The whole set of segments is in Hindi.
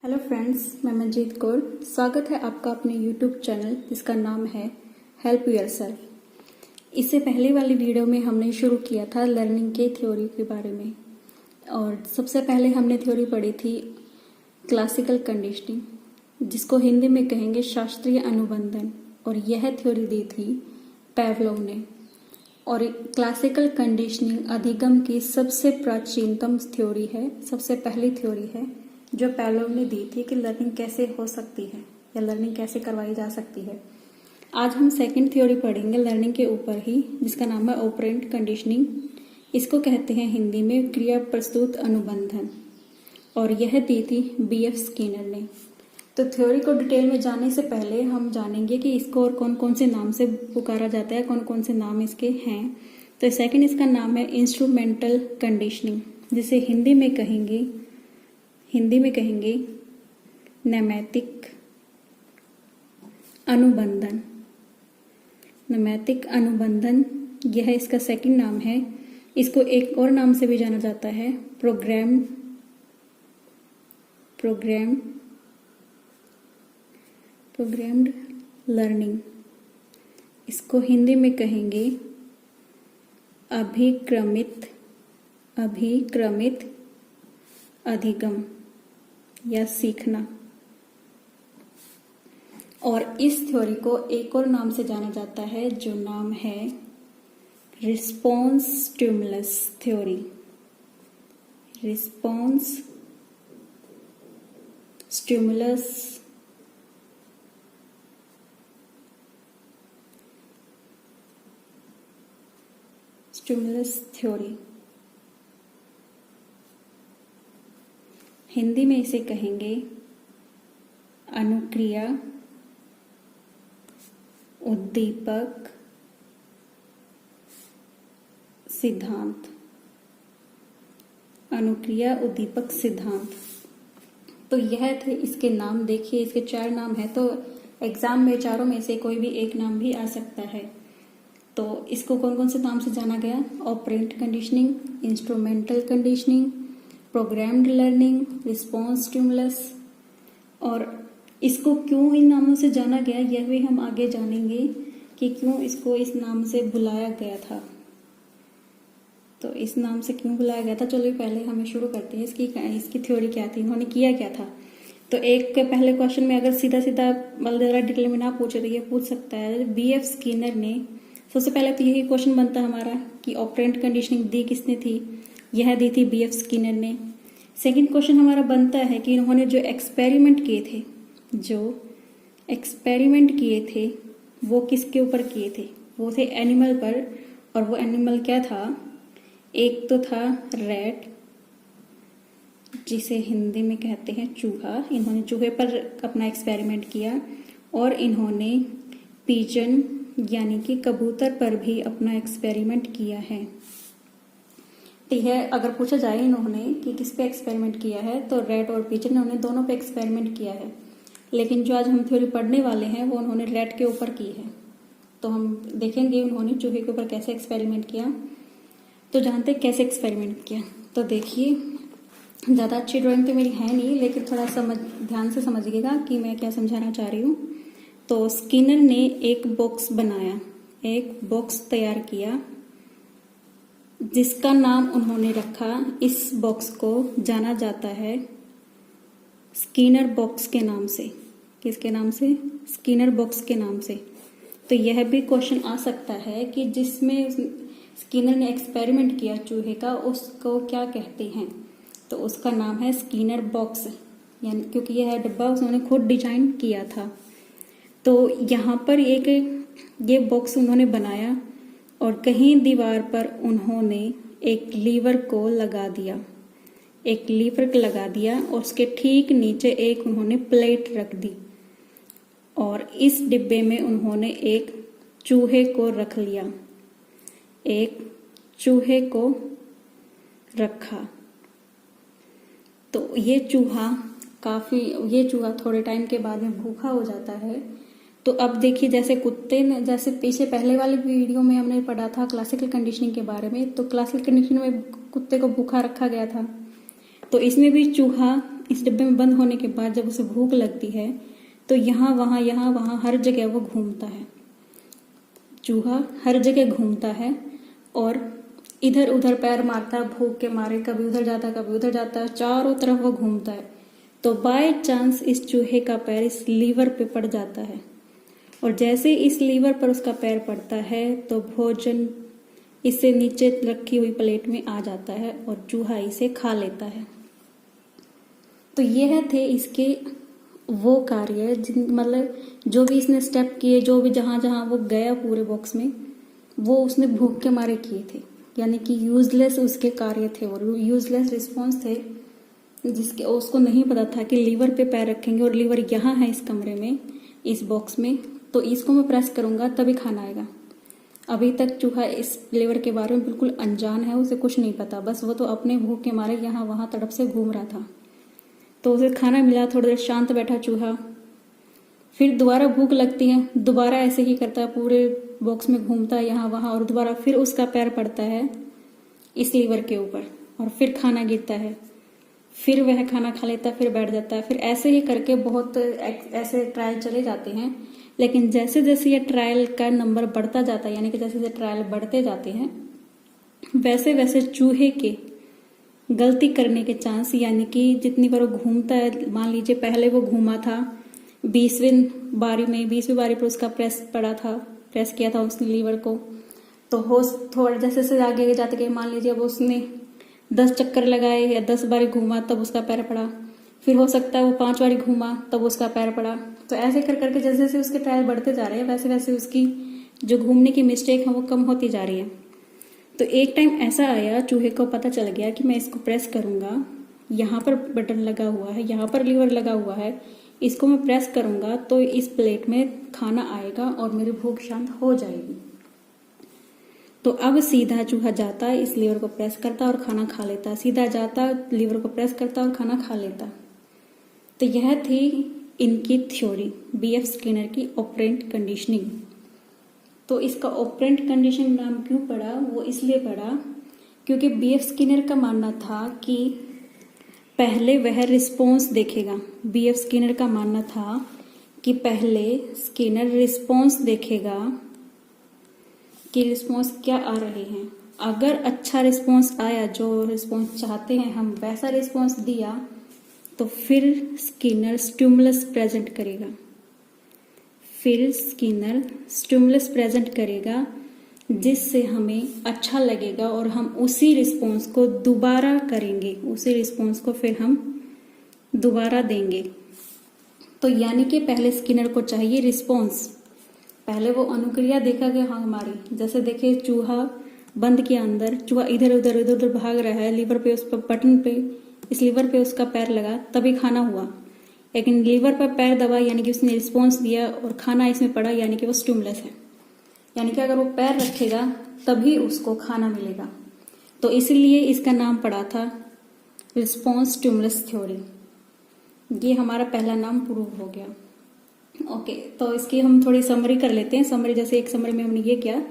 हेलो फ्रेंड्स, मैं मंजीत कौर। स्वागत है आपका अपने यूट्यूब चैनल जिसका नाम है हेल्प योरसेल्फ। इससे पहले वाली वीडियो में हमने शुरू किया था लर्निंग के थ्योरी के बारे में, और सबसे पहले हमने थ्योरी पढ़ी थी क्लासिकल कंडीशनिंग, जिसको हिंदी में कहेंगे शास्त्रीय अनुबंधन, और यह थ्योरी दी थी पैवलोव ने। और क्लासिकल कंडीशनिंग अधिगम की सबसे प्राचीनतम थ्योरी है, सबसे पहली थ्योरी है जो पैवलोव ने दी थी कि लर्निंग कैसे हो सकती है या लर्निंग कैसे करवाई जा सकती है। आज हम सेकंड थ्योरी पढ़ेंगे लर्निंग के ऊपर ही, जिसका नाम है ऑपरेंट कंडीशनिंग। इसको कहते हैं हिंदी में क्रिया प्रस्तुत अनुबंधन, और यह दी थी B.F. स्किनर ने। तो थ्योरी को डिटेल में जाने से पहले हम जानेंगे कि इसको और कौन कौन से नाम से पुकारा जाता है, कौन कौन से नाम इसके हैं। तो सेकंड इसका नाम है इंस्ट्रूमेंटल कंडीशनिंग, जिसे हिंदी में कहेंगे नैमित्तिक अनुबंधन। नैमित्तिक अनुबंधन यह इसका सेकंड नाम है। इसको एक और नाम से भी जाना जाता है प्रोग्राम्ड लर्निंग। इसको हिंदी में कहेंगे अभिक्रमित अधिगम या सीखना। और इस थ्योरी को एक और नाम से जाना जाता है, जो नाम है response stimulus theory. Response stimulus theory. Hindi में इसे कहेंगे अनुक्रिया उद्दीपक सिद्धांत। अनुक्रिया उद्दीपक सिद्धांत। तो यह थे इसके नाम। देखिए, इसके 4 नाम है, तो एग्जाम में चारों में से कोई भी एक नाम भी आ सकता है। तो इसको कौन कौन से नाम से जाना गया? Operant conditioning, instrumental conditioning, programmed learning, response stimulus. और इसको क्यों इन नामों से जाना गया, यह भी हम आगे जानेंगे कि क्यों इसको इस नाम से बुलाया गया था। तो इस नाम से क्यों बुलाया गया था, चलिए पहले हमें शुरू करते हैं इसकी थ्योरी क्या थी, इन्होंने किया क्या था। तो एक के पहले क्वेश्चन में अगर सीधा ज़रा डिटेल में ना पूछे तो ये पूछ सकता है B.F. स्किनर ने। सबसे पहले तो यही क्वेश्चन बनता हमारा कि ऑपरेंट कंडीशनिंग दी किसने थी? यह दी थी B.F. स्किनर ने। सेकंड क्वेश्चन हमारा बनता है कि इन्होंने जो एक्सपेरिमेंट किए थे वो किसके ऊपर किए थे? वो थे एनिमल पर। और वो एनिमल क्या था? एक तो था रैट, जिसे हिंदी में कहते हैं चूहा। इन्होंने चूहे पर अपना एक्सपेरिमेंट किया। और इन्होंने पीजन यानी कि कबूतर पर भी अपना एक्सपेरिमेंट किया है। यह अगर पूछा जाए इन्होंने कि किस पे एक्सपेरिमेंट किया है, तो रेड और पीजन, इन्होंने दोनों पे एक्सपेरिमेंट किया है। लेकिन जो आज हम थ्योरी पढ़ने वाले हैं वो उन्होंने रेड के ऊपर की है। तो हम देखेंगे उन्होंने चूहे के ऊपर कैसे एक्सपेरिमेंट किया। तो जानते हैं कैसे एक्सपेरिमेंट किया। तो देखिए, ज़्यादा अच्छी ड्राइंग तो मेरी है नहीं, लेकिन थोड़ा ध्यान से समझिएगा कि मैं क्या समझाना चाह रही हूँ। तो स्किनर ने एक बॉक्स बनाया, एक बॉक्स तैयार किया, जिसका नाम उन्होंने रखा, इस बॉक्स को जाना जाता है स्किनर बॉक्स के नाम से। किसके नाम से? स्किनर बॉक्स के नाम से। तो यह भी क्वेश्चन आ सकता है कि जिसमें स्किनर ने एक्सपेरिमेंट किया चूहे का, उसको क्या कहते हैं? तो उसका नाम है स्किनर बॉक्स, यानी क्योंकि यह डब्बा उन्होंने खुद डिजाइन किया था। तो यहाँ पर ये बॉक्स उन्होंने बनाया, और कहीं दीवार पर उन्होंने एक लीवर लगा दिया, और उसके ठीक नीचे एक उन्होंने प्लेट रख दी, और इस डिब्बे में उन्होंने एक चूहे को रखा। तो ये चूहा थोड़े टाइम के बाद में भूखा हो जाता है। तो अब देखिए, जैसे पीछे पहले वाली वीडियो में हमने पढ़ा था क्लासिकल कंडीशनिंग के बारे में, तो क्लासिकल कंडीशनिंग में कुत्ते को भूखा रखा गया था। तो इसमें भी चूहा इस डिब्बे में बंद होने के बाद जब उसे भूख लगती है तो यहाँ वहाँ हर जगह वो घूमता है। चूहा हर जगह घूमता है और इधर उधर पैर मारता है भूख के मारे, कभी उधर जाता है कभी उधर जाता है, चारों तरफ वो घूमता है। तो बाय चांस इस चूहे का पैर इस लीवर पे पड़ जाता है और जैसे इस लीवर पर उसका पैर पड़ता है तो भोजन इससे नीचे रखी हुई प्लेट में आ जाता है और चूहा इसे खा लेता है। तो यह थे इसके वो कार्य मतलब जो भी इसने स्टेप किए, जो भी जहां जहां वो गया पूरे बॉक्स में, वो उसने भूख के मारे किए थे। यानी कि यूजलेस उसके कार्य थे और यूजलेस रिस्पॉन्स थे, जिसके उसको नहीं पता था कि लीवर पे पैर रखेंगे और लीवर यहाँ है इस कमरे में, इस बॉक्स में, तो इसको मैं प्रेस करूंगा तभी खाना आएगा। अभी तक चूहा इस लीवर के बारे में बिल्कुल अनजान है, उसे कुछ नहीं पता, बस वो तो अपने भूख के मारे यहाँ वहां तड़प से घूम रहा था। तो उसे खाना मिला, थोड़ी देर शांत बैठा चूहा, फिर दोबारा भूख लगती है, दोबारा ऐसे ही करता है, पूरे बॉक्स में घूमता है यहाँ वहां और दोबारा फिर उसका पैर पड़ता है इस लीवर के ऊपर और फिर खाना गिरता है, फिर वह खाना खा लेता है, फिर बैठ जाता है। फिर ऐसे ही करके बहुत ऐसे ट्रायल चले जाते हैं। लेकिन जैसे जैसे ये ट्रायल का नंबर बढ़ता जाता है, यानी कि जैसे जैसे ट्रायल बढ़ते जाते हैं, वैसे वैसे चूहे के गलती करने के चांस, यानी कि जितनी बार वो घूमता है, मान लीजिए पहले वो घूमा था 20वीं बारी पर उसका प्रेस किया था उसने लीवर को, तो हो थोड़ा जैसे जैसे आगे जाते गए, मान लीजिए अब उसने 10 चक्कर लगाए या 10 बारी घूमा तब उसका पैर पड़ा, फिर हो सकता है वो 5 बारी घूमा तब उसका पैर पड़ा। तो ऐसे कर करके जैसे जैसे उसके ट्रायल बढ़ते जा रहे हैं, वैसे वैसे उसकी जो घूमने की मिस्टेक है वो कम होती जा रही है। तो एक टाइम ऐसा आया, चूहे को पता चल गया कि मैं इसको प्रेस करूंगा, यहाँ पर बटन लगा हुआ है, यहाँ पर लीवर लगा हुआ है, इसको मैं प्रेस करूंगा तो इस प्लेट में खाना आएगा और मेरी भूख शांत हो जाएगी। तो अब सीधा चूहा जाता है, इस लीवर को प्रेस करता और खाना खा लेता, सीधा जाता लीवर को प्रेस करता और खाना खा लेता। तो यह थी इनकी थ्योरी, बीएफ स्किनर की ऑपरेंट कंडीशनिंग। तो इसका ऑपरेंट कंडीशनिंग नाम क्यों पड़ा? वो इसलिए पड़ा क्योंकि बीएफ स्किनर का मानना था कि पहले वह रिस्पॉन्स देखेगा। बीएफ स्किनर का मानना था कि पहले स्किनर रिस्पॉन्स देखेगा कि रिस्पॉन्स क्या आ रहे हैं। अगर अच्छा रिस्पॉन्स आया, जो रिस्पॉन्स चाहते हैं हम, वैसा रिस्पॉन्स दिया, तो फिर स्किनर स्टिमुलस प्रेजेंट करेगा, जिससे हमें अच्छा लगेगा और हम उसी रिस्पॉन्स को दोबारा करेंगे, उसी रिस्पॉन्स को फिर हम दोबारा देंगे। तो यानी कि पहले स्किनर को चाहिए रिस्पॉन्स, पहले वो अनुक्रिया देखा गया। हाँ, हमारी जैसे देखिए चूहा बंद के अंदर, चूहा इधर उधर भाग रहा है, लीवर पे उस पर बटन पे, इस लीवर पे उसका पैर लगा तभी खाना हुआ। लेकिन लीवर पर पैर दबा यानी कि उसने रिस्पॉन्स दिया और खाना इसमें पड़ा, यानी कि वो स्टिमुलस है। यानी कि अगर वो पैर रखेगा तभी उसको खाना मिलेगा। तो इसीलिए इसका नाम पड़ा था रिस्पॉन्स स्टिमुलस थ्योरी। ये हमारा पहला नाम प्रूव हो गया। ओके, तो इसकी हम थोड़ी समरी कर लेते हैं। समरी जैसे एक समरी में हमने ये किया,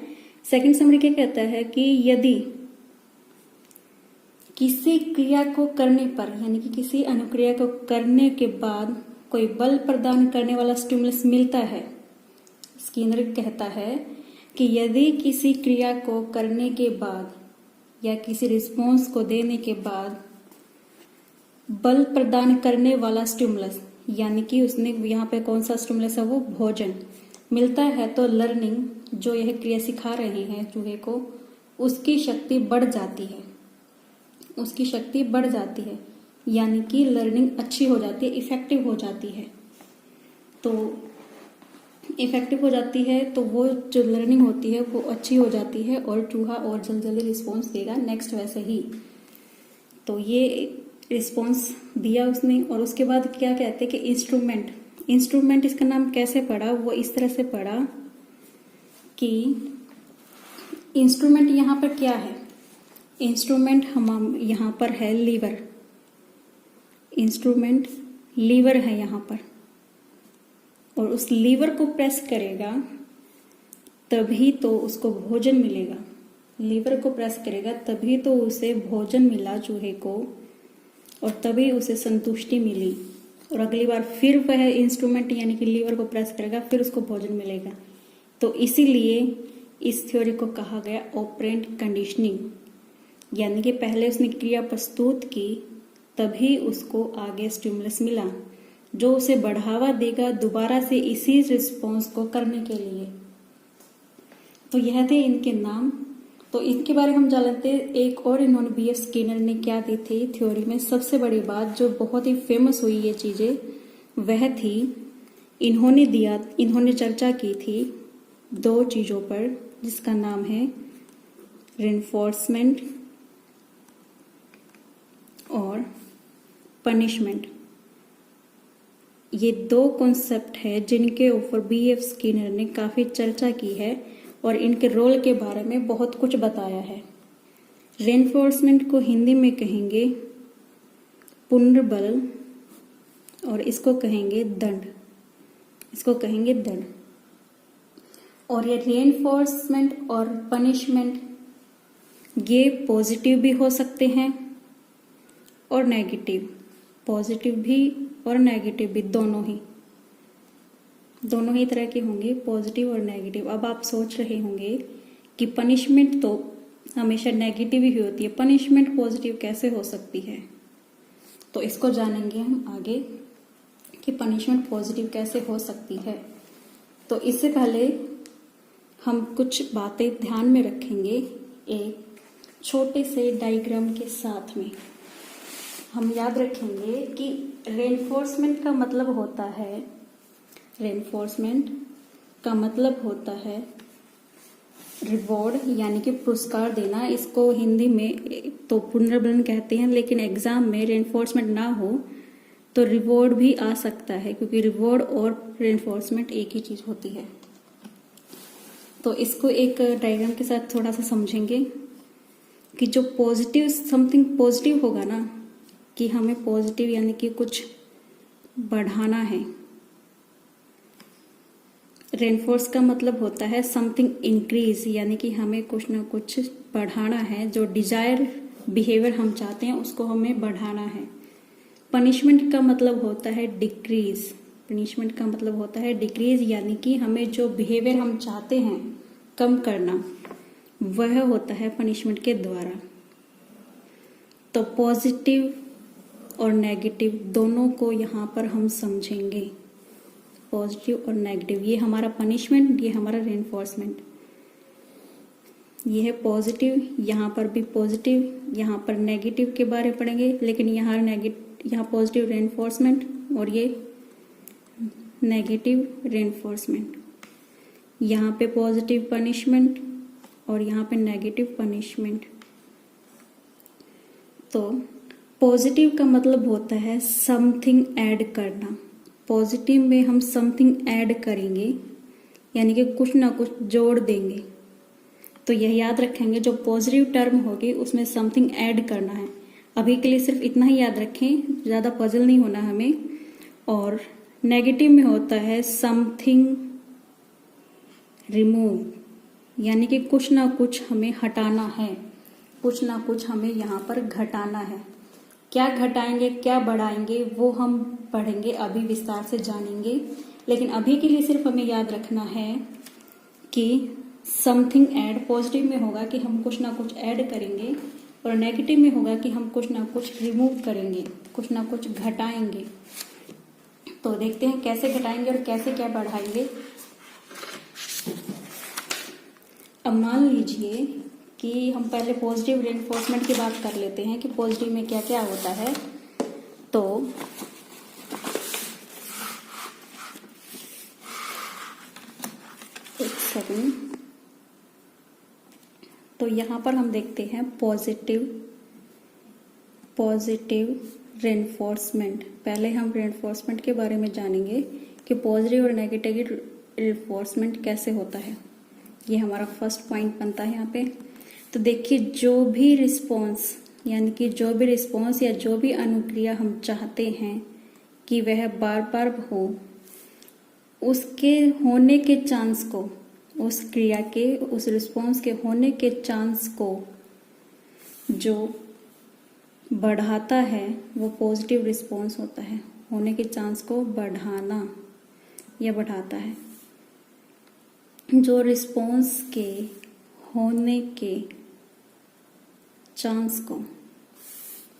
सेकंड समरी क्या कहता है कि यदि किसी क्रिया को करने पर, यानी कि किसी अनुक्रिया को करने के बाद कोई बल प्रदान करने वाला स्टिमुलस मिलता है, स्किनर कहता है कि यदि किसी क्रिया को करने के बाद या किसी रिस्पॉन्स को देने के बाद बल प्रदान करने वाला स्टिमुलस, यानी कि उसने यहाँ पे कौन सा स्टिमुलस है, वो भोजन मिलता है, तो लर्निंग, जो यह क्रिया सिखा रहे हैं चूहे को, उसकी शक्ति बढ़ जाती है, यानी कि लर्निंग अच्छी हो जाती है, इफेक्टिव हो जाती है। तो इफेक्टिव हो जाती है तो वो जो लर्निंग होती है वो अच्छी हो जाती है और चूहा और जल्दी रिस्पॉन्स देगा नेक्स्ट वैसे ही। तो ये रिस्पॉन्स दिया उसने। और उसके बाद क्या कहते हैं कि इंस्ट्रूमेंट इसका नाम कैसे पड़ा? वो इस तरह से पड़ा कि इंस्ट्रूमेंट यहाँ पर क्या है, इंस्ट्रूमेंट हम यहाँ पर है लीवर, इंस्ट्रूमेंट लीवर है यहाँ पर, और उस लीवर को प्रेस करेगा तभी तो उसको भोजन मिलेगा। लीवर को प्रेस करेगा तभी तो उसे भोजन मिला चूहे को, और तभी उसे संतुष्टि मिली, और अगली बार फिर वह इंस्ट्रूमेंट यानी कि लीवर को प्रेस करेगा, फिर उसको भोजन मिलेगा। तो इसीलिए इस थ्योरी को कहा गया ऑपरेंट कंडीशनिंग, यानी कि पहले उसने क्रिया प्रस्तुत की तभी उसको आगे स्टिमुलस मिला, जो उसे बढ़ावा देगा दोबारा से इसी रिस्पॉन्स को करने के लिए। तो यह थे इनके नाम। तो इनके बारे में हम जान लेते हैं। एक और इन्होंने बी एफ स्किनर ने क्या दी थी थ्योरी में, सबसे बड़ी बात जो बहुत ही फेमस हुई ये चीजें, वह थी इन्होंने चर्चा की थी दो चीजों पर, जिसका नाम है रेनफोर्समेंट और पनिशमेंट। ये दो कॉन्सेप्ट है जिनके ऊपर बी एफ स्किनर ने काफी चर्चा की है और इनके रोल के बारे में बहुत कुछ बताया है। रेनफोर्समेंट को हिंदी में कहेंगे पुनर्बल और इसको कहेंगे दंड, और ये रेनफोर्समेंट और पनिशमेंट ये पॉजिटिव भी हो सकते हैं और नेगेटिव, पॉजिटिव भी और नेगेटिव भी, दोनों ही तरह के होंगे, पॉजिटिव और नेगेटिव। अब आप सोच रहे होंगे कि पनिशमेंट तो हमेशा नेगेटिव ही होती है, पनिशमेंट पॉजिटिव कैसे हो सकती है? तो इसको जानेंगे हम आगे कि पनिशमेंट पॉजिटिव कैसे हो सकती है। तो इससे पहले हम कुछ बातें ध्यान में रखेंगे। एक छोटे से डायग्राम के साथ में हम याद रखेंगे कि रेनफोर्समेंट का मतलब होता है रिवॉर्ड, यानी कि पुरस्कार देना। इसको हिंदी में तो पुनर्बलन कहते हैं, लेकिन एग्जाम में रेनफोर्समेंट ना हो तो रिवॉर्ड भी आ सकता है, क्योंकि रिवॉर्ड और रेनफोर्समेंट एक ही चीज होती है। तो इसको एक डायग्राम के साथ थोड़ा सा समझेंगे कि जो समथिंग पॉजिटिव होगा ना, कि हमें पॉजिटिव यानी कि कुछ बढ़ाना है। रेनफोर्स का मतलब होता है समथिंग इंक्रीज, यानी कि हमें कुछ ना कुछ बढ़ाना है, जो डिजायर बिहेवियर हम चाहते हैं उसको हमें बढ़ाना है। पनिशमेंट का मतलब होता है डिक्रीज, यानी कि हमें जो बिहेवियर हम चाहते हैं कम करना, वह होता है पनिशमेंट के द्वारा। तो पॉजिटिव और नेगेटिव दोनों को यहाँ पर हम समझेंगे, पॉजिटिव और नेगेटिव। ये हमारा पनिशमेंट, ये हमारा रेनफोर्समेंट। ये है पॉजिटिव, यहाँ पर भी पॉजिटिव, यहाँ पर नेगेटिव के बारे में पढ़ेंगे, लेकिन यहाँ पॉजिटिव रेनफोर्समेंट और ये नेगेटिव रेनफोर्समेंट। यहाँ पे पॉजिटिव पनिशमेंट और यहाँ पे नेगेटिव पनिशमेंट। तो पॉजिटिव का मतलब होता है समथिंग ऐड करना। पॉजिटिव में हम समथिंग ऐड करेंगे, यानी कि कुछ ना कुछ जोड़ देंगे। तो यह याद रखेंगे, जो पॉजिटिव टर्म होगी उसमें समथिंग ऐड करना है। अभी के लिए सिर्फ इतना ही याद रखें, ज्यादा पजल नहीं होना हमें। और नेगेटिव में होता है समथिंग रिमूव, यानी कि कुछ ना कुछ हमें हटाना है, कुछ ना कुछ हमें यहाँ पर घटाना है। क्या घटाएंगे क्या बढ़ाएंगे वो हम पढ़ेंगे, अभी विस्तार से जानेंगे। लेकिन अभी के लिए सिर्फ हमें याद रखना है कि समथिंग ऐड पॉजिटिव में होगा कि हम कुछ ना कुछ ऐड करेंगे, और नेगेटिव में होगा कि हम कुछ ना कुछ रिमूव करेंगे, कुछ ना कुछ घटाएंगे। तो देखते हैं कैसे घटाएंगे और कैसे क्या बढ़ाएंगे। अब मान लीजिए कि हम पहले पॉजिटिव रेनफोर्समेंट की बात कर लेते हैं कि पॉजिटिव में क्या क्या होता है। तो एक सेकंड, तो यहां पर हम देखते हैं पॉजिटिव रेनफोर्समेंट। पहले हम रेनफोर्समेंट के बारे में जानेंगे कि पॉजिटिव और नेगेटिव रेनफोर्समेंट कैसे होता है। ये हमारा फर्स्ट पॉइंट बनता है यहाँ पे। तो देखिए, जो भी रिस्पॉन्स या जो भी अनुक्रिया हम चाहते हैं कि वह बार बार हो, उसके होने के चांस को, उस क्रिया के, उस रिस्पॉन्स के होने के चांस को जो बढ़ाता है वो पॉजिटिव रिस्पॉन्स होता है। होने के चांस को बढ़ाना या बढ़ाता है। जो रिस्पॉन्स के होने के चांस को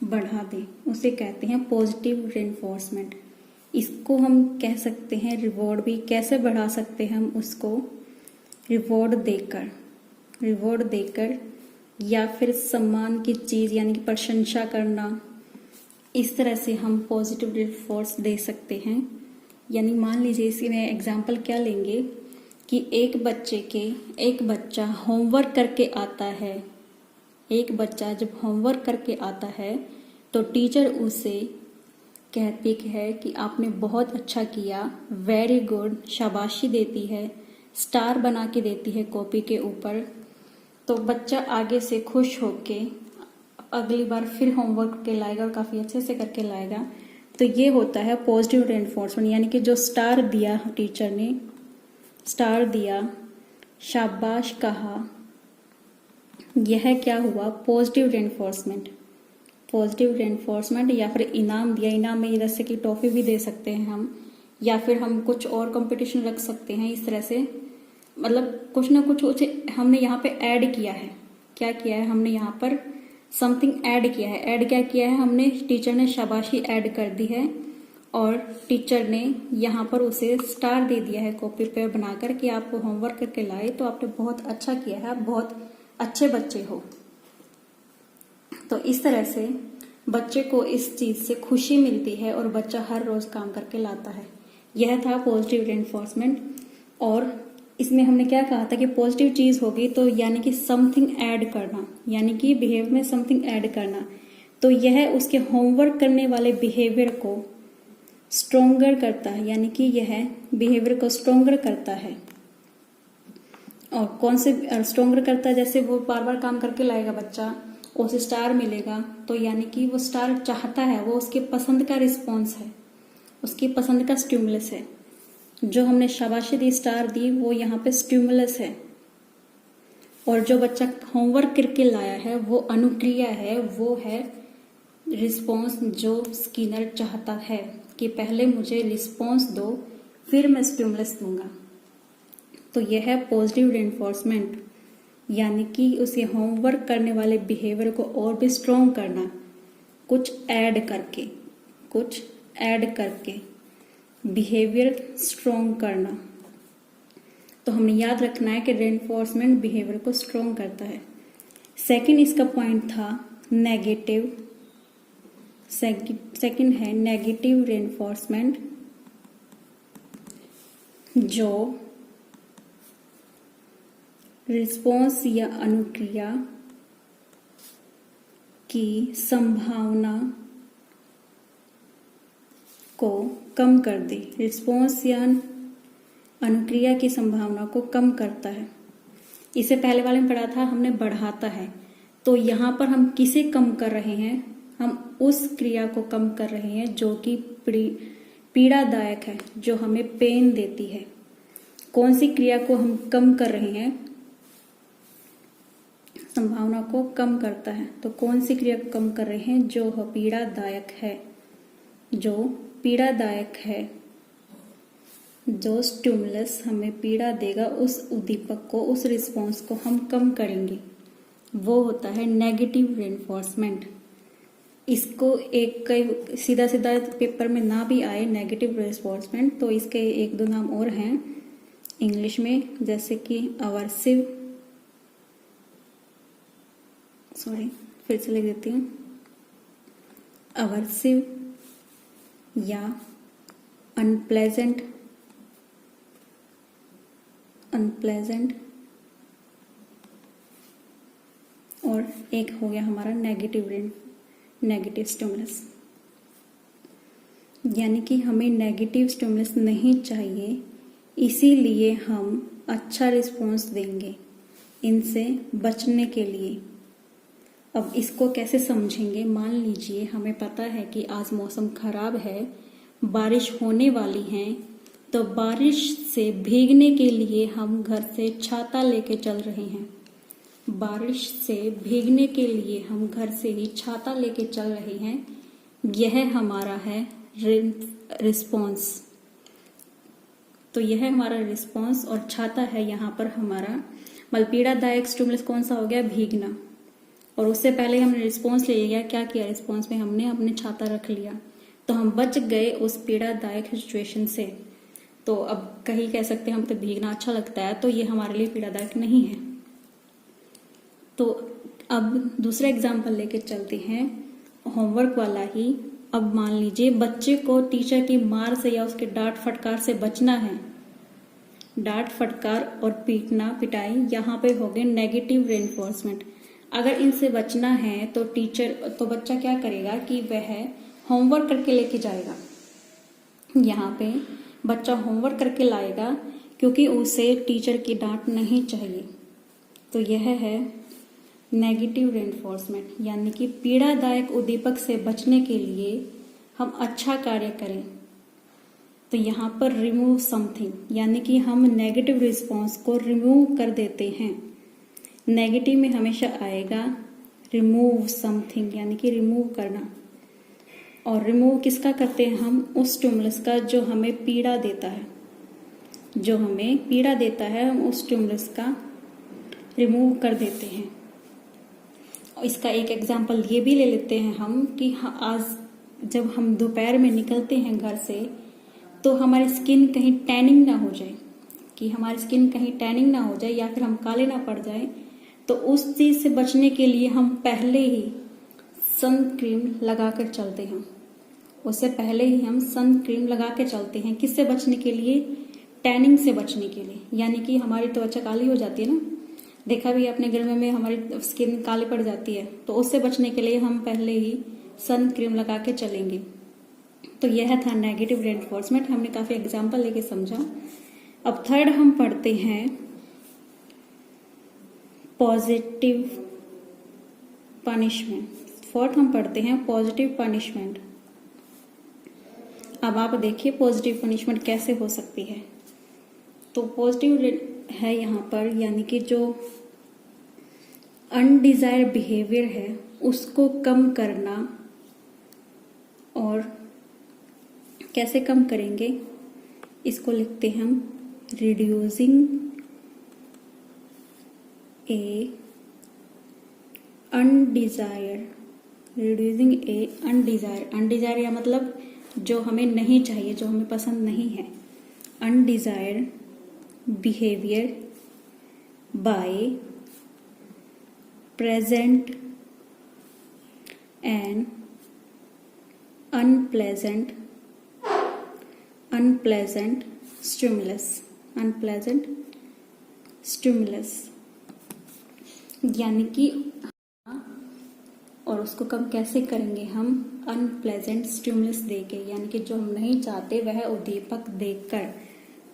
बढ़ा दे उसे कहते हैं पॉजिटिव रेनफोर्समेंट। इसको हम कह सकते हैं रिवॉर्ड भी। कैसे बढ़ा सकते हैं हम उसको? रिवॉर्ड देकर या फिर सम्मान की चीज यानी कि प्रशंसा करना, इस तरह से हम पॉजिटिव रेनफोर्स दे सकते हैं। यानी मान लीजिए इसमें एग्जाम्पल क्या लेंगे कि एक बच्चा होमवर्क करके आता है। एक बच्चा जब होमवर्क करके आता है तो टीचर उसे कहती है कि आपने बहुत अच्छा किया, वेरी गुड, शाबाशी देती है, स्टार बना के देती है कॉपी के ऊपर। तो बच्चा आगे से खुश होके अगली बार फिर होमवर्क करके लाएगा और काफ़ी अच्छे से करके लाएगा। तो ये होता है पॉजिटिव रेनफोर्समेंट। यानी कि जो स्टार दिया, टीचर ने स्टार दिया, शाबाश कहा, यह क्या हुआ? Positive reinforcement. या फिर इनाम दिया, इनाम में इधर से की टॉफी भी दे सकते हैं हम, या फिर हम कुछ और कंपटीशन रख सकते हैं। इस तरह से मतलब कुछ ना कुछ हमने यहाँ पे ऐड किया है। क्या किया है हमने यहाँ पर? समथिंग ऐड किया है। ऐड क्या किया है हमने? टीचर ने शाबाशी ऐड कर दी है और टीचर ने यहाँ पर उसे स्टार दे दिया है कॉपी पे बनाकर कि आप होमवर्क करके लाए तो आपने बहुत अच्छा किया है, आप बहुत अच्छे बच्चे हो। तो इस तरह से बच्चे को इस चीज से खुशी मिलती है और बच्चा हर रोज काम करके लाता है। यह था पॉजिटिव रेनफोर्समेंट। और इसमें हमने क्या कहा था कि पॉजिटिव चीज होगी तो यानी कि समथिंग ऐड करना, यानी कि बिहेवियर में समथिंग ऐड करना। तो यह उसके होमवर्क करने वाले बिहेवियर को स्ट्रोंगर करता है, यानी कि यह बिहेवियर को स्ट्रोंगर करता है। और कौन से स्ट्रोंगर करता है? जैसे वो बार बार काम करके लाएगा बच्चा, उसे स्टार मिलेगा, तो यानी कि वो स्टार चाहता है, वो उसके पसंद का रिस्पॉन्स है, उसकी पसंद का स्टिमुलस है। जो हमने शाबाशी दी, स्टार दी, वो यहाँ पे स्टिमुलस है। और जो बच्चा होमवर्क करके लाया है वो अनुक्रिया है, वो है रिस्पॉन्स जो स्किनर चाहता है कि पहले मुझे रिस्पॉन्स दो फिर मैं स्टिमुलस दूंगा। तो यह है पॉजिटिव रेनफोर्समेंट, यानी कि उसे होमवर्क करने वाले बिहेवियर को और भी स्ट्रॉन्ग करना, कुछ ऐड करके बिहेवियर स्ट्रॉन्ग करना। तो हमने याद रखना है कि रेनफोर्समेंट बिहेवियर को स्ट्रॉन्ग करता है। सेकंड इसका पॉइंट था नेगेटिव। सेकंड है नेगेटिव रेनफोर्समेंट, जो रिस्पॉन्स या अनुक्रिया की संभावना को कम कर दे। रिस्पॉन्स या अनुक्रिया की संभावना को कम करता है। इसे पहले वाले में पढ़ा था हमने, बढ़ाता है। तो यहाँ पर हम किसे कम कर रहे हैं? हम उस क्रिया को कम कर रहे हैं जो कि पीड़ादायक है, जो हमें पेन देती है। कौन सी क्रिया को हम कम कर रहे हैं? संभावना को कम करता है। तो कौन सी क्रिया को कम कर रहे हैं? जो पीड़ादायक है, जो स्टिमुलस हमें पीड़ा देगा, उस उद्दीपक को, उस रिस्पॉन्स को हम कम करेंगे। वो होता है नेगेटिव रेनफोर्समेंट। इसको एक सीधा पेपर में ना भी आए नेगेटिव रेनफोर्समेंट, तो इसके एक दो नाम और हैं इंग्लिश में, जैसे कि अवर्सिव, फिर से लिख देती हूँ, अवर्सिव या अनप्लेजेंट और एक हो गया हमारा नेगेटिव स्टिमुलस। यानी कि हमें नेगेटिव स्टिमुलस नहीं चाहिए, इसीलिए हम अच्छा रिस्पॉन्स देंगे इनसे बचने के लिए। अब इसको कैसे समझेंगे? मान लीजिए हमें पता है कि आज मौसम खराब है, बारिश होने वाली है, तो बारिश से भीगने के लिए हम घर से छाता लेके चल रहे हैं। बारिश से भीगने के लिए हम घर से ही छाता लेके चल रहे हैं, यह हमारा है रिस्पॉन्स। तो यह हमारा रिस्पॉन्स और छाता है यहाँ पर हमारा। पीड़ादायक स्टिमुलस कौन सा हो गया? भीगना। और उससे पहले हमने रिस्पॉन्स ले लिया। क्या किया रिस्पॉन्स में? हमने अपने छाता रख लिया, तो हम बच गए उस पीड़ादायक सिचुएशन से। तो अब कहीं कह सकते हैं हम तो भीगना अच्छा लगता है, तो ये हमारे लिए पीड़ादायक नहीं है। तो अब दूसरा एग्जाम्पल लेके चलते हैं, होमवर्क वाला ही। अब मान लीजिए बच्चे को टीचर की मार से या उसके डांट फटकार से बचना है। डांट फटकार और पीटना पिटाई यहाँ पे हो गए नेगेटिव रेनफोर्समेंट। अगर इनसे बचना है तो बच्चा क्या करेगा कि वह होमवर्क करके लेके जाएगा। यहाँ पे बच्चा होमवर्क करके लाएगा क्योंकि उसे टीचर की डांट नहीं चाहिए। तो यह है नेगेटिव रेनफोर्समेंट, यानी कि पीड़ादायक उद्दीपक से बचने के लिए हम अच्छा कार्य करें। तो यहाँ पर रिमूव समथिंग, यानी कि हम नेगेटिव रिस्पॉन्स को रिमूव कर देते हैं। नेगेटिव में हमेशा आएगा रिमूव समथिंग, यानी कि रिमूव करना। और रिमूव किसका करते हैं हम? उस स्टिमुलस का जो हमें पीड़ा देता है। जो हमें पीड़ा देता है हम उस स्टिमुलस का रिमूव कर देते हैं। इसका एक एग्जाम्पल ये भी ले लेते हैं हम कि आज जब हम दोपहर में निकलते हैं घर से, तो हमारी स्किन कहीं टैनिंग ना हो जाए, कि हमारी स्किन कहीं टैनिंग ना हो जाए या फिर हम काले ना पड़ जाए। तो उस चीज से बचने के लिए हम पहले ही सन क्रीम लगा कर चलते हैं। उससे पहले ही हम सन क्रीम लगा के चलते हैं। किससे बचने के लिए? टैनिंग से बचने के लिए। यानी कि हमारी त्वचा काली हो जाती है ना, देखा भी अपने गर्मी में हमारी स्किन काली पड़ जाती है, तो उससे बचने के लिए हम पहले ही सन क्रीम लगा के चलेंगे। तो यह था नेगेटिव रेनफोर्समेंट। हमने काफी एग्जाम्पल लेके समझा। अब थर्ड हम पढ़ते हैं पॉजिटिव पनिशमेंट। फोर्थ हम पढ़ते हैं पॉजिटिव पनिशमेंट। अब आप देखिए पॉजिटिव पनिशमेंट कैसे हो सकती है। तो पॉजिटिव है यहाँ पर, यानी कि जो अनडिजायर्ड बिहेवियर है उसको कम करना। और कैसे कम करेंगे? इसको लिखते हैं हम रिड्यूसिंग ए अनडिजायर। रिड्यूसिंग ए अनडिजायर। अनडिजायर या मतलब जो हमें नहीं चाहिए, जो हमें पसंद नहीं है। Undesired behaviour by present and unpleasant stimulus. यानी कि और उसको कम कैसे करेंगे हम? अनप्लेजेंट स्टिमुलस देके, यानी कि जो हम नहीं चाहते वह उद्दीपक देकर।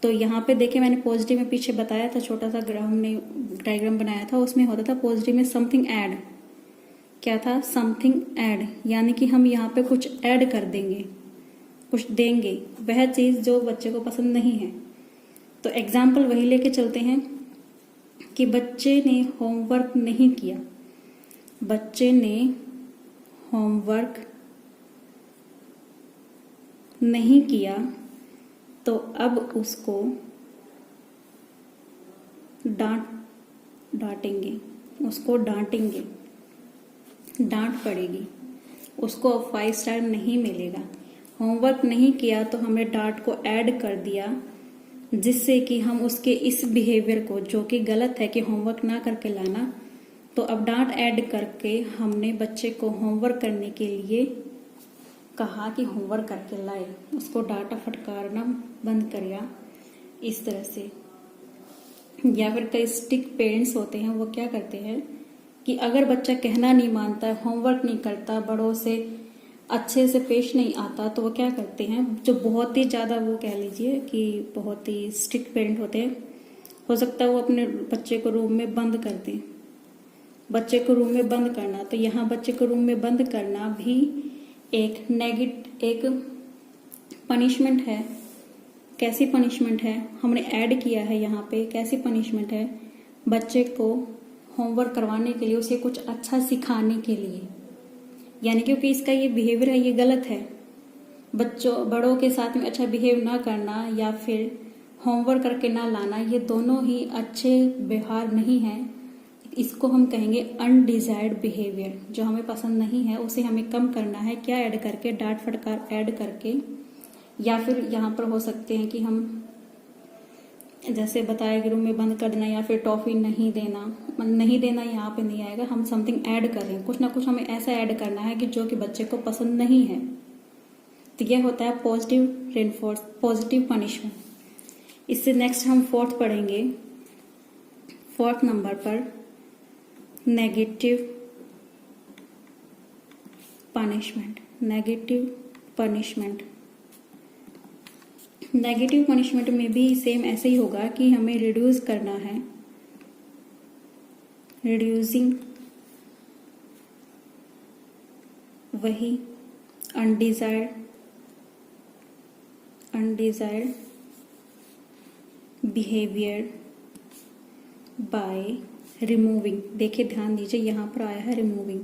तो यहाँ पे देखे मैंने पॉजिटिव में पीछे बताया था, छोटा सा हमने डायग्राम बनाया था, उसमें होता था पॉजिटिव में समथिंग ऐड। क्या था? समथिंग ऐड, यानी कि हम यहाँ पे कुछ ऐड कर देंगे, कुछ देंगे, वह चीज जो बच्चे को पसंद नहीं है। तो एग्जाम्पल वही लेके चलते हैं कि बच्चे ने होमवर्क नहीं किया। बच्चे ने होमवर्क नहीं किया, तो अब उसको डांटेंगे, उसको डांटेंगे, डांट पड़ेगी, उसको अब 5 स्टार नहीं मिलेगा। होमवर्क नहीं किया तो हमने डांट को ऐड कर दिया, जिससे कि हम उसके इस बिहेवियर को, जो कि गलत है कि होमवर्क ना करके लाना, तो अब डांट ऐड करके हमने बच्चे को होमवर्क करने के लिए कहा कि होमवर्क करके लाए, उसको डांटा फटकारना बंद करिया इस तरह से। या फिर कई स्ट्रिक्ट पेरेंट्स होते हैं, वो क्या करते हैं कि अगर बच्चा कहना नहीं मानता, होमवर्क नहीं करता, बड़ों से अच्छे से पेश नहीं आता, तो वो क्या करते हैं, जो बहुत ही ज्यादा वो कह लीजिए कि बहुत ही स्ट्रिक्ट पेरेंट होते हैं, हो सकता है वो अपने बच्चे को रूम में बंद कर दें। बच्चे को रूम में बंद करना, तो यहाँ बच्चे को रूम में बंद करना भी एक पनिशमेंट है। कैसी पनिशमेंट है? हमने ऐड किया है यहाँ पे। कैसी पनिशमेंट है? बच्चे को होमवर्क करवाने के लिए, उसे कुछ अच्छा सिखाने के लिए, यानी क्योंकि इसका ये बिहेवियर है, ये गलत है। बड़ों के साथ में अच्छा बिहेव ना करना या फिर होमवर्क करके ना लाना, ये दोनों ही अच्छे व्यवहार नहीं है। इसको हम कहेंगे अनडिजायर्ड बिहेवियर। जो हमें पसंद नहीं है उसे हमें कम करना है। क्या ऐड करके? डांट फटकार ऐड करके, या फिर यहाँ पर हो सकते हैं कि हम जैसे बताया कि रूम में बंद कर देना, या फिर टॉफी नहीं देना यहाँ पे नहीं आएगा। हम समथिंग ऐड कर रहे हैं, कुछ ना कुछ हमें ऐसा ऐड करना है कि जो कि बच्चे को पसंद नहीं है। तो यह होता है पॉजिटिव पनिशमेंट। इससे नेक्स्ट हम फोर्थ पढ़ेंगे। फोर्थ नंबर पर नेगेटिव पनिशमेंट। नेगेटिव पनिशमेंट में भी सेम ऐसे ही होगा कि हमें रिड्यूस करना है। रिड्यूसिंग वही अनडिजायर्ड बिहेवियर बाय रिमूविंग। देखिए ध्यान दीजिए, यहाँ पर आया है रिमूविंग,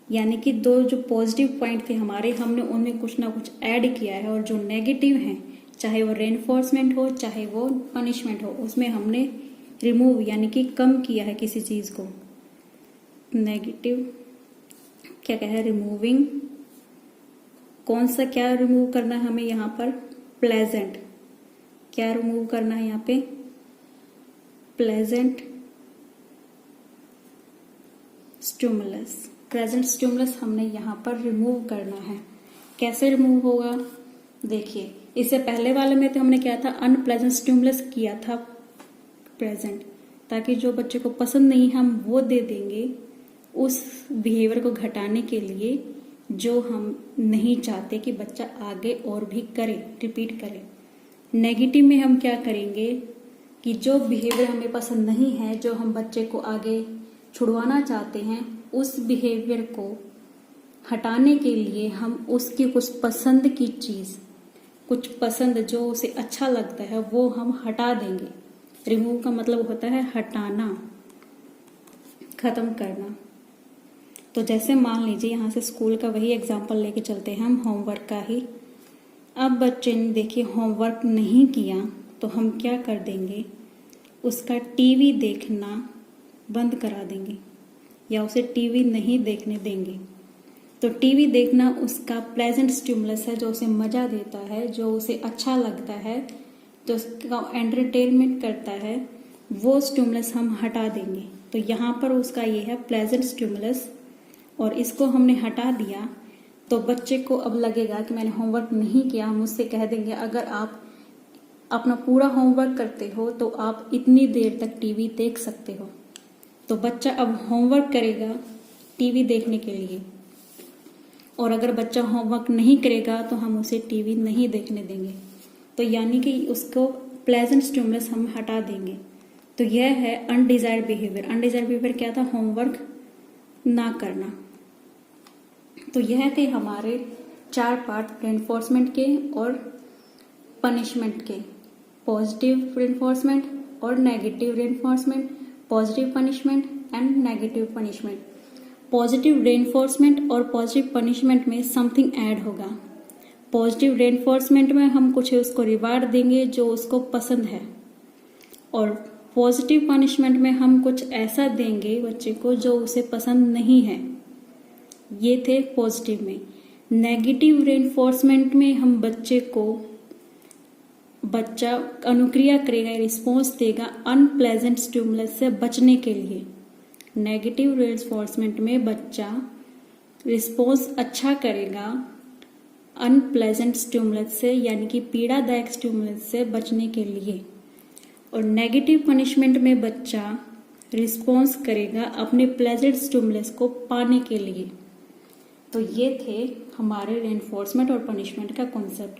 यानी कि दो जो पॉजिटिव पॉइंट थे हमारे, हमने उनमें कुछ ना कुछ ऐड किया है, और जो नेगेटिव हैं, चाहे वो रेनफोर्समेंट हो चाहे वो पनिशमेंट हो, उसमें हमने रिमूव यानी कि कम किया है किसी चीज को। नेगेटिव क्या कहे? रिमूविंग। कौन सा क्या रिमूव करना है हमें यहाँ पर? प्लेजेंट। क्या रिमूव करना है यहाँ पे? Pleasant stimulus. प्रेजेंट स्टिमुलस हमने यहाँ पर रिमूव करना है। कैसे रिमूव होगा? देखिए, इससे पहले वाले में तो हमने क्या था? अनप्लेजेंट स्टिमुलस किया था प्रेजेंट, ताकि जो बच्चे को पसंद नहीं हम वो दे देंगे उस बिहेवियर को घटाने के लिए जो हम नहीं चाहते कि बच्चा आगे और भी करे, रिपीट करे। नेगेटिव में हम क्या करेंगे कि जो बिहेवियर हमें पसंद नहीं है, जो हम बच्चे को आगे छुड़वाना चाहते हैं, उस बिहेवियर को हटाने के लिए हम उसकी कुछ पसंद की चीज, कुछ पसंद जो उसे अच्छा लगता है वो हम हटा देंगे। रिमूव का मतलब होता है हटाना, खत्म करना। तो जैसे मान लीजिए यहाँ से स्कूल का वही एग्जाम्पल लेके चलते हैं हम, होमवर्क का ही। अब बच्चे ने देखिए होमवर्क नहीं किया तो हम क्या कर देंगे? उसका टीवी देखना बंद करा देंगे या उसे टीवी नहीं देखने देंगे। तो टीवी देखना उसका प्लेजेंट स्टिमुलस है, जो उसे मजा देता है, जो उसे अच्छा लगता है, जो उसका एंटरटेनमेंट करता है, वो स्टिमुलस हम हटा देंगे। तो यहाँ पर उसका ये है प्लेजेंट स्टिमुलस, और इसको हमने हटा दिया तो बच्चे को अब लगेगा कि मैंने होमवर्क नहीं किया। हम उससे कह देंगे अगर आप अपना पूरा होमवर्क करते हो तो आप इतनी देर तक टीवी देख सकते हो। तो बच्चा अब होमवर्क करेगा टीवी देखने के लिए, और अगर बच्चा होमवर्क नहीं करेगा तो हम उसे टीवी नहीं देखने देंगे। तो यानी कि उसको प्लेजेंट स्टिमुलस हम हटा देंगे। तो यह है अनडिजायर्ड बिहेवियर। अनडिजायर्ड बिहेवियर क्या था? होमवर्क ना करना। तो यह थे हमारे 4 पार्ट रेनफोर्समेंट के और पनिशमेंट के। पॉजिटिव रेनफोर्समेंट और negative reinforcement, positive punishment and negative punishment. Positive reinforcement और पॉजिटिव पनिशमेंट में समथिंग ऐड होगा। पॉजिटिव रेनफोर्समेंट में हम कुछ उसको रिवार्ड देंगे जो उसको पसंद है, और पॉजिटिव पनिशमेंट में हम कुछ ऐसा देंगे बच्चे को जो उसे पसंद नहीं है। ये थे पॉजिटिव में। नेगेटिव रेनफोर्समेंट में हम बच्चा अनुक्रिया करेगा, रिस्पॉन्स देगा अनप्लेजेंट स्टिमुलस से बचने के लिए। नेगेटिव रेनफोर्समेंट में बच्चा रिस्पॉन्स अच्छा करेगा अनप्लेजेंट स्टिमुलस से, यानी कि पीड़ादायक स्टिमुलस से बचने के लिए। और नेगेटिव पनिशमेंट में बच्चा रिस्पॉन्स करेगा अपने प्लेजेंट स्टिमुलस को पाने के लिए। तो ये थे हमारे रेनफोर्समेंट और पनिशमेंट का कॉन्सेप्ट।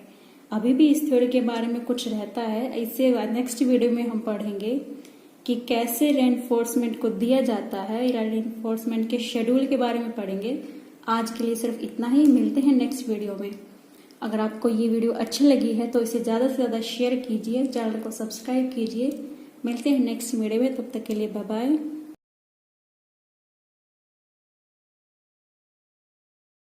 अभी भी इस थ्योरी के बारे में कुछ रहता है, इससे नेक्स्ट वीडियो में हम पढ़ेंगे कि कैसे रेनफोर्समेंट को दिया जाता है, या रेनफोर्समेंट के शेड्यूल के बारे में पढ़ेंगे। आज के लिए सिर्फ इतना ही, मिलते हैं नेक्स्ट वीडियो में। अगर आपको ये वीडियो अच्छी लगी है तो इसे ज़्यादा से ज़्यादा शेयर कीजिए, चैनल को सब्सक्राइब कीजिए। मिलते हैं नेक्स्ट वीडियो में, तब तक के लिए बाय बाय।